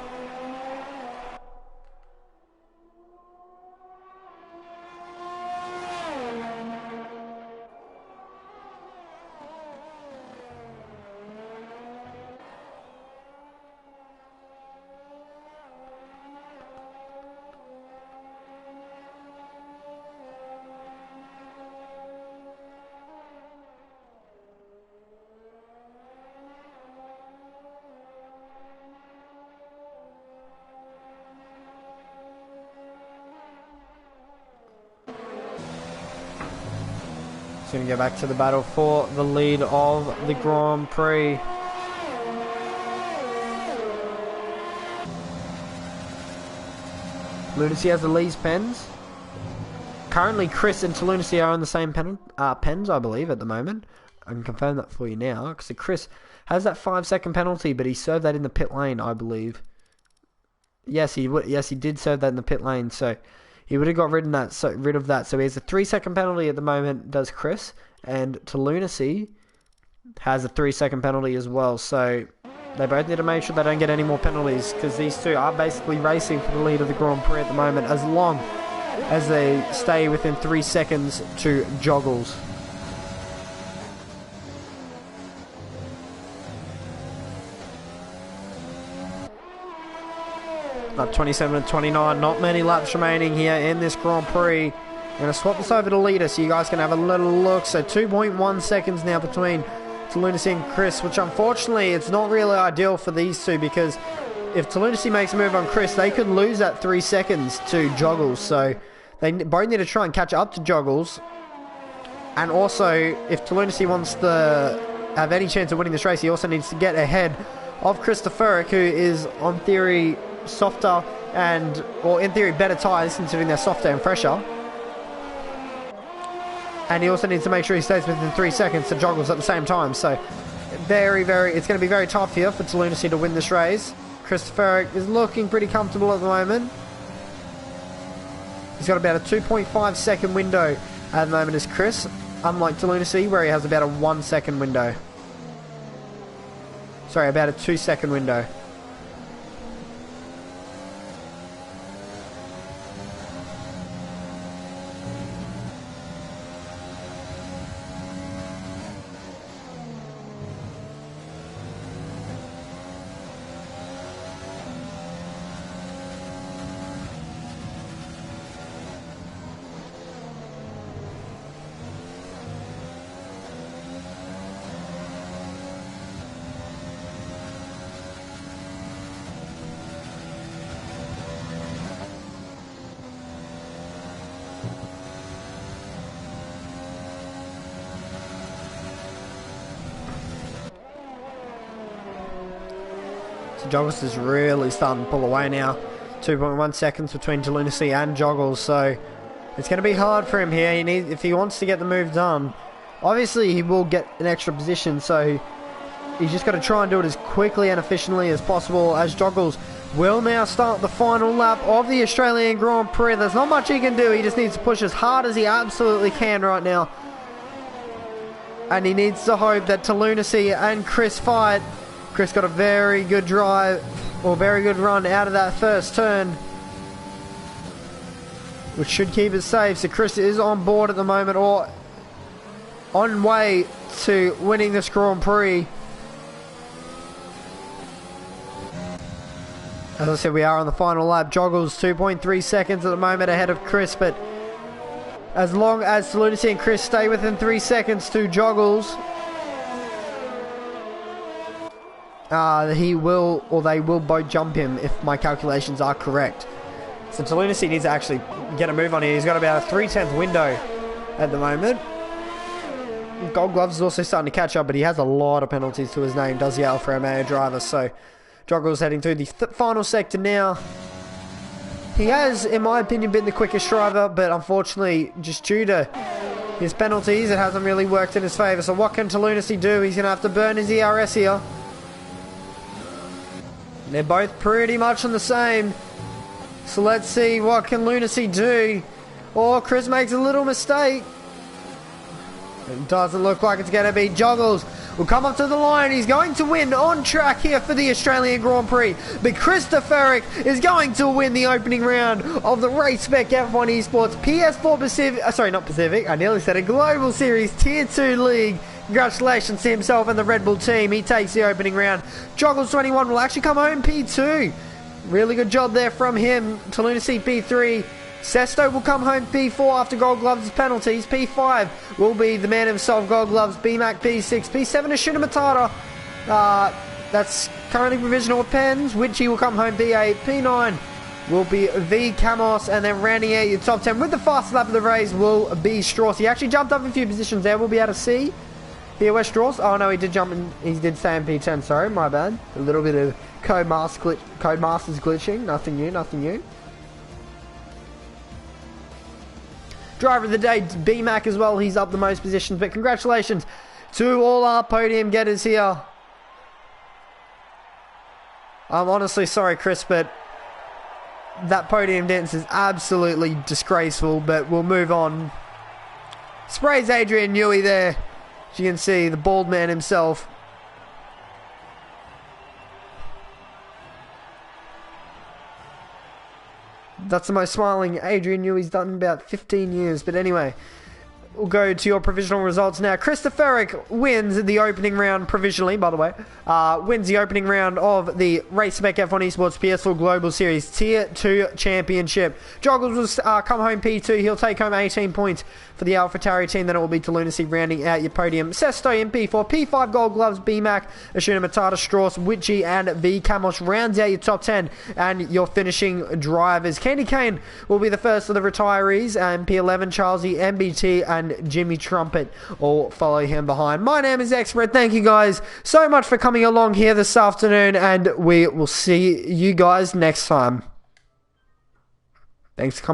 It's going to go back to the battle for the lead of the Grand Prix. Lunacy has the Lee's pens. Currently, Chris and Lunacy are on the same pens, I believe, at the moment. I can confirm that for you now, because Chris has that 5-second penalty, but he served that in the pit lane, I believe. Yes, he did serve that in the pit lane, so he would have got rid of that. So he has a 3-second penalty at the moment, does Chris, and Lunacy has a 3-second penalty as well. So they both need to make sure they don't get any more penalties, because these two are basically racing for the lead of the Grand Prix at the moment, as long as they stay within 3 seconds to Joggles. Up 27 to 29, not many laps remaining here in this Grand Prix. I'm going to swap this over to leader so you guys can have a little look. So 2.1 seconds now between Lunacy and Chris, which unfortunately it's not really ideal for these two, because if Lunacy makes a move on Chris, they could lose that 3 seconds to Joggles. So they both need to try and catch up to Joggles. And also, if Lunacy wants to have any chance of winning this race, he also needs to get ahead of Christopher, who is on theory softer or in theory better tyres, considering they're softer and fresher. And he also needs to make sure he stays within 3 seconds to Joggles at the same time. So it's going to be very tough here for Lunacy to win this race. Christopher is looking pretty comfortable at the moment. He's got about a 2.5 second window at the moment as Chris, unlike Lunacy, where he has about a 1 second window. Sorry, about a 2 second window. So Joggles is really starting to pull away now. 2.1 seconds between Lunacy and Joggles, so it's going to be hard for him here. If he wants to get the move done, obviously he will get an extra position, so he's just got to try and do it as quickly and efficiently as possible, as Joggles will now start the final lap of the Australian Grand Prix. There's not much he can do. He just needs to push as hard as he absolutely can right now. And he needs to hope that Lunacy and Chris fight. Chris got a very good drive, or very good run out of that first turn, which should keep it safe. So Chris is on board at the moment, or on way to winning this Grand Prix. As I said, we are on the final lap. Joggles 2.3 seconds at the moment ahead of Chris, but as long as Lunacy and Chris stay within 3 seconds to Joggles, he will, or they will both jump him if my calculations are correct. So Lunacy needs to actually get a move on here. He's got about a 3/10 window at the moment. Gold Gloves is also starting to catch up, but he has a lot of penalties to his name, does the Alfa Romeo driver. So Joggles heading through the final sector now. He has, in my opinion, been the quickest driver, but unfortunately, just due to his penalties, it hasn't really worked in his favour. So what can Lunacy do? He's going to have to burn his ERS here. They're both pretty much on the same. So let's see, what can Lunacy do? Or Chris makes a little mistake. It doesn't look like it's going to be. Joggles will come up to the line. He's going to win on track here for the Australian Grand Prix. But Christopher is going to win the opening round of the Race Spec F1 Esports PS4 Pacific, sorry, not Pacific, I nearly said a Global Series Tier 2 League. Congratulations to himself and the Red Bull team. He takes the opening round. Joggles 21 will actually come home P2. Really good job there from him. Lunacy P3. Sesto will come home P4 after Gold Gloves' penalties. P5 will be the man himself, Gold Gloves. BMAC P6. P7 is Shuna Matata. That's currently provisional with Pens. Witchy will come home P8. P9 will be V Camos. And then rounding out your top 10 with the fastest lap of the race will be Strauss. He actually jumped up a few positions there. We'll be able to see here where Strauss. Oh no, he did jump in. He did stay in P10. Sorry, my bad. A little bit of Codemasters glitching. Nothing new, nothing new. Driver of the day, BMAC as well. He's up the most positions. But congratulations to all our podium getters here. I'm honestly sorry, Chris, but that podium dance is absolutely disgraceful. But we'll move on. Sprays Adrian Newey there. As you can see, the bald man himself. That's the most smiling Adrian Newey's done in about 15 years. But anyway, we'll go to your provisional results now. Christopher wins the opening round provisionally, by the way. Wins the opening round of the Race Spec F1 Esports PS4 Global Series Tier 2 Championship. Joggles will come home P2. He'll take home 18 points for the AlphaTauri team. Then it will be Lunacy rounding out your podium. Sesto in P4. P5 Gold Gloves, BMAC, Ashuna Matata, Strauss, Witchy, and V Camos rounds out your top 10 and your finishing drivers. Candy Kane will be the first of the retirees, and P11, Charlesy, MBT, and Jimmy Trumpet all follow him behind. My name is Expert. Thank you guys so much for coming along here this afternoon, and we will see you guys next time. Thanks for coming.